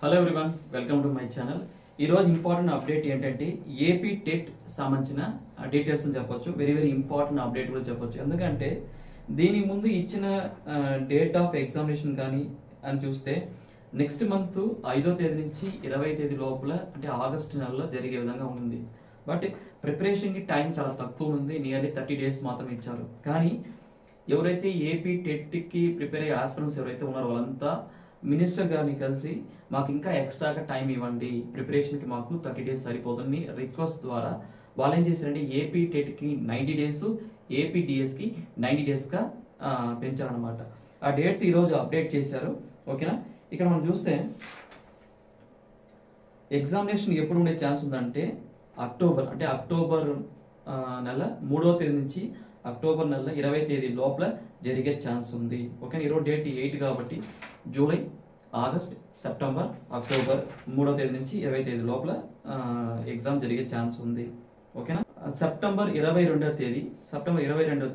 Hello everyone, welcome to my channel. ఈరోజు important update ఏంటంటే AP TET సంబంధించిన details అని చెప్పొచ్చు. వెరీ వెరీ ఇంపార్టెంట్ అప్డేట్ కూడా చెప్పొచ్చు. ఎందుకంటే దీని ముందు ఇచ్చిన డేట్ ఆఫ్ ఎగ్జామినేషన్ కానీ అని చూస్తే నెక్స్ట్ మంత్ 5వ తేదీ నుంచి 20వ తేదీ లోపల, అంటే ఆగస్టు నెలలో జరిగే విధంగా ఉంది. బట్ ప్రిపరేషన్కి టైం చాలా తక్కువ ఉంది, నియర్లీ 30 days మాత్రం ఇచ్చారు. కానీ ఎవరైతే ఏపీ టెట్కి ప్రిపేర్ అయ్యే ఆస్పిరెంట్స్ ఎవరైతే ఉన్నారో వాళ్ళంతా మినిస్టర్ గారిని కలిసి మాకు ఇంకా ఎక్స్ట్రాగా టైం ఇవ్వండి, ప్రిపరేషన్కి మాకు 30 days సరిపోతుంది రిక్వెస్ట్ ద్వారా వాళ్ళు ఏం చేశారంటే ఏపీ టెట్కి 90 days, ఏపీ డిఎస్కి 90 daysగా పెంచారనమాట. ఆ డేట్స్ ఈరోజు అప్డేట్ చేశారు. ఓకేనా, ఇక్కడ మనం చూస్తే ఎగ్జామినేషన్ ఎప్పుడు ఉండే ఛాన్స్ ఉందంటే అక్టోబర్ నెల 3వ తేదీ నుంచి అక్టోబర్ నెల 20వ తేదీ లోపల జరిగే ఛాన్స్ ఉంది. ఓకే, ఈరోజు డేట్ 8 కాబట్టి జూలై, ఆగస్ట్, సెప్టెంబర్, అక్టోబర్ 3వ తేదీ నుంచి 20వ తేదీ లోపల ఎగ్జామ్ జరిగే ఛాన్స్ ఉంది. ఓకేనా, సెప్టెంబర్ 22వ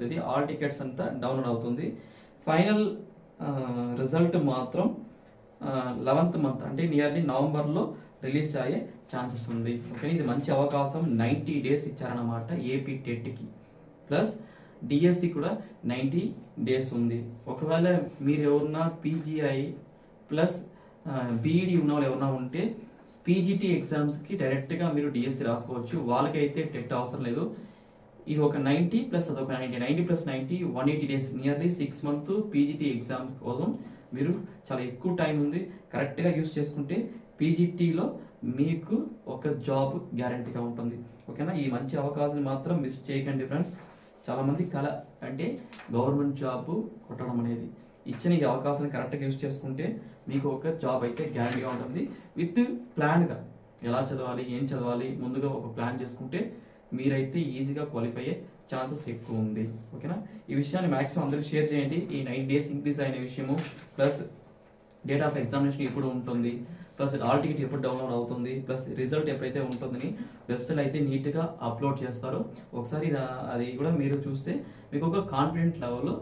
తేదీ ఆల్ టికెట్స్ అంతా డౌన్లోడ్ అవుతుంది. ఫైనల్ రిజల్ట్ మాత్రం 11th మంత్ అంటే నియర్లీ నవంబర్లో రిలీజ్ అయ్యే ఛాన్సెస్ ఉంది. ఓకే, ఇది మంచి అవకాశం. 90 days ఇచ్చారన్నమాట ఏపీ టెట్కి, ప్లస్ డిఎస్సి కూడా 90 days ఉంది. ఒకవేళ మీరు ఎవరన్నా పీజీఐ ప్లస్ బీఈడి ఉన్న వాళ్ళు ఎవరన్నా ఉంటే పీజీటీ ఎగ్జామ్స్కి డైరెక్ట్గా మీరు డిఎస్సి రాసుకోవచ్చు. వాళ్ళకైతే టెట్ అవసరం లేదు. ఇది ఒక 90 ప్లస్ అదొక 90 plus 90 180 days, nearly 6 months PGT exam కోసం మీరు చాలా ఎక్కువ టైం ఉంది. కరెక్ట్గా యూస్ చేసుకుంటే పీజీటీలో మీకు ఒక జాబ్ గ్యారంటీగా ఉంటుంది. ఓకేనా, ఈ మంచి అవకాశాన్ని మాత్రం మిస్ చేయకండి ఫ్రెండ్స్. చాలామంది కళ అంటే గవర్నమెంట్ జాబ్ కొట్టడం అనేది. ఇచ్చిన ఈ అవకాశాన్ని కరెక్ట్గా యూస్ చేసుకుంటే మీకు ఒక జాబ్ అయితే గ్యారంటీగా ఉంటుంది. విత్ ప్లాన్గా ఎలా చదవాలి, ఏం చదవాలి, ముందుగా ఒక ప్లాన్ చేసుకుంటే మీరైతే ఈజీగా క్వాలిఫై అయ్యే ఛాన్సెస్ ఎక్కువ ఉంది. ఓకేనా, ఈ విషయాన్ని మాక్సిమం అందరికి షేర్ చేయండి. ఈ 90 days ఇంక్రీజ్ అయిన విషయము, ప్లస్ డేట్ ఆఫ్ ఎగ్జామినేషన్ ఎప్పుడు ఉంటుంది, ప్లస్ ఆల్ టికెట్ ఎప్పుడు డౌన్లోడ్ అవుతుంది, ప్లస్ రిజల్ట్ ఎప్పుడైతే ఉంటుందని వెబ్సైట్ అయితే నీట్గా అప్లోడ్ చేస్తారు. ఒకసారి అది కూడా మీరు చూస్తే మీకు ఒక కాన్ఫిడెంట్ లెవెల్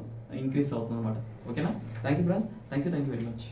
ఇంక్రీజ్ అవుతుంది అనమాట. ఓకేనా, thank you friends, thank you very much.